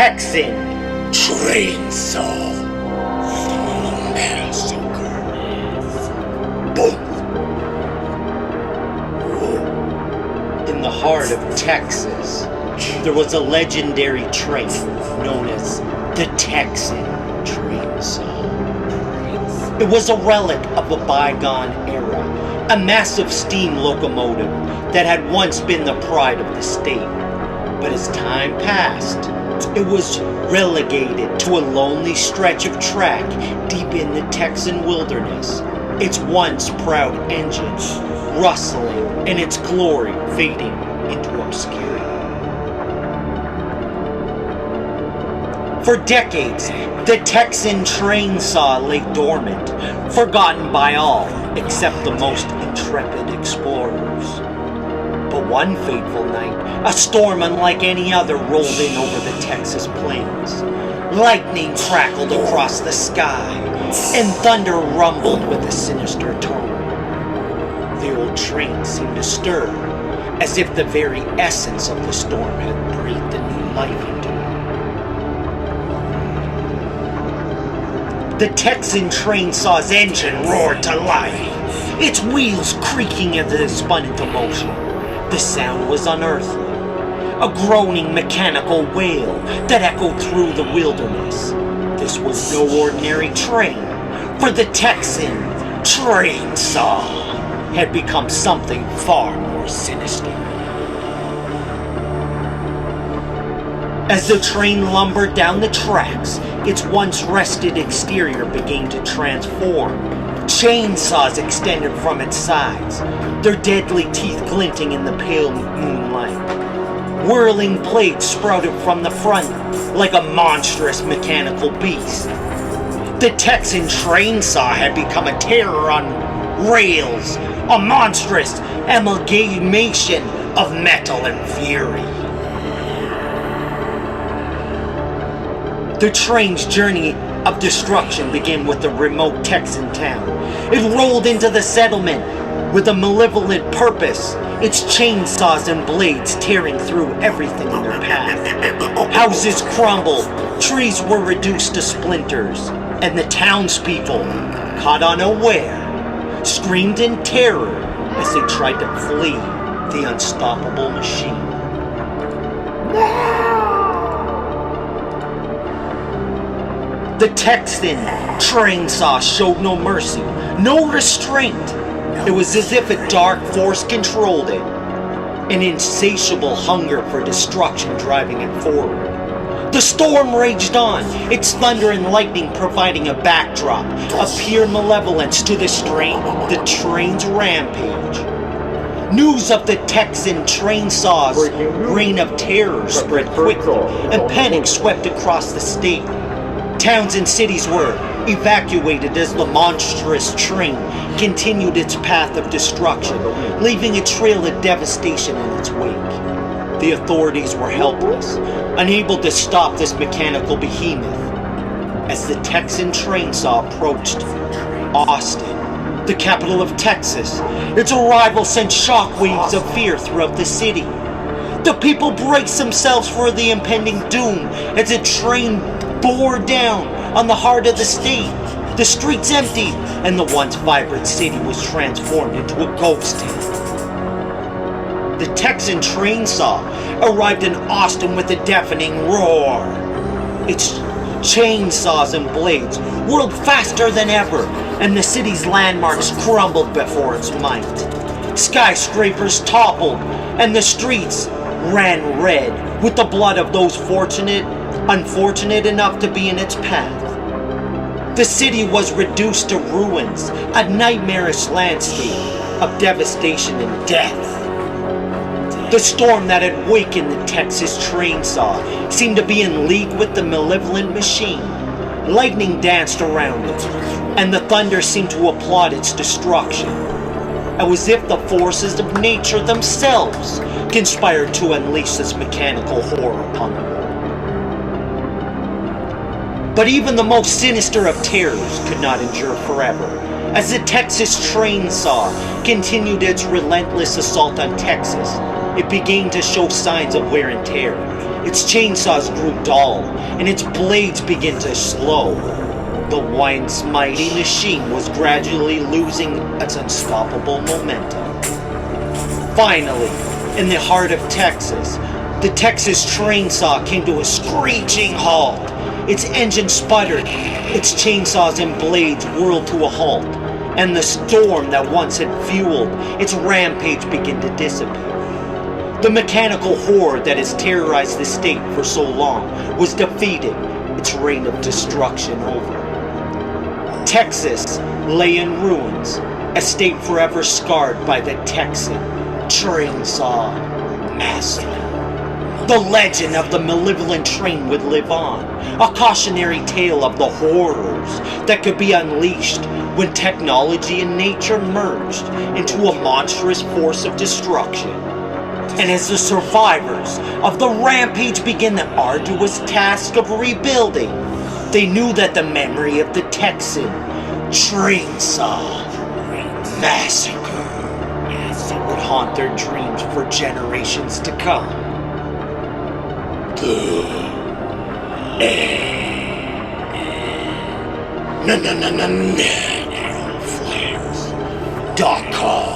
Texan Trainsaw Massacre. Boom. In the heart of Texas, there was a legendary train known as the Texan Trainsaw. It was a relic of a bygone era, a massive steam locomotive that had once been the pride of the state. But as time passed, it was relegated to a lonely stretch of track deep in the Texan wilderness, its once proud engine rustling and its glory fading into obscurity. For decades, the Texan Trainsaw lay dormant, forgotten by all except the most intrepid explorers. But one fateful night, a storm unlike any other rolled in over the Texas plains. Lightning crackled across the sky, and thunder rumbled with a sinister tone. The old train seemed to stir, as if the very essence of the storm had breathed a new life into it. The Texan Trainsaw's engine roared to life, its wheels creaking as it spun into motion. The sound was unearthly, a groaning mechanical wail that echoed through the wilderness. This was no ordinary train, for the Texan Trainsaw had become something far more sinister. As the train lumbered down the tracks, its once rested exterior began to transform. Chainsaws extended from its sides, their deadly teeth glinting in the pale moonlight. Whirling blades sprouted from the front like a monstrous mechanical beast. The Texan Trainsaw had become a terror on rails, a monstrous amalgamation of metal and fury. The train's journey of destruction began with a remote Texan town. It rolled into the settlement with a malevolent purpose, its chainsaws and blades tearing through everything in their path. Houses crumbled, trees were reduced to splinters, and the townspeople, caught unaware, screamed in terror as they tried to flee the unstoppable machine. The Texan Trainsaw showed no mercy, no restraint. It was as if a dark force controlled it, an insatiable hunger for destruction driving it forward. The storm raged on, its thunder and lightning providing a backdrop of pure malevolence to the train's rampage. News of the Texan Trainsaw's reign of terror spread quickly, and panic swept across the state. Towns and cities were evacuated as the monstrous train continued its path of destruction, leaving a trail of devastation in its wake. The authorities were helpless, unable to stop this mechanical behemoth. As the Texan Trainsaw approached Austin, the capital of Texas, its arrival sent shockwaves of fear throughout the city. The people braced themselves for the impending doom as the train bore down on the heart of the state. The streets emptied, and the once vibrant city was transformed into a ghost town. The Texan Trainsaw arrived in Austin with a deafening roar. Its chainsaws and blades whirled faster than ever, and the city's landmarks crumbled before its might. Skyscrapers toppled, and the streets ran red with the blood of those unfortunate enough to be in its path. The city was reduced to ruins, a nightmarish landscape of devastation and death. The storm that had wakened the Texas Trainsaw seemed to be in league with the malevolent machine. Lightning danced around it, and the thunder seemed to applaud its destruction. As if the forces of nature themselves conspired to unleash this mechanical horror upon the world. But even the most sinister of terrors could not endure forever, as the Texas Trainsaw continued its relentless assault on Texas. it began to show signs of wear and tear. Its chainsaws grew dull, and its blades began to slow. The once mighty machine was gradually losing its unstoppable momentum. Finally, in the heart of Texas, the Texas Trainsaw came to a screeching halt. Its engine sputtered, its chainsaws and blades whirled to a halt, and the storm that once had fueled its rampage began to dissipate. The mechanical horde that has terrorized the state for so long was defeated, its reign of destruction over. Texas lay in ruins, a state forever scarred by the Texan Trainsaw Massacre. The legend of the malevolent train would live on, a cautionary tale of the horrors that could be unleashed when technology and nature merged into a monstrous force of destruction. And as the survivors of the rampage began the arduous task of rebuilding, they knew that the memory of the Texan Trainsaw Massacre would haunt their dreams for generations to come. necroflix.com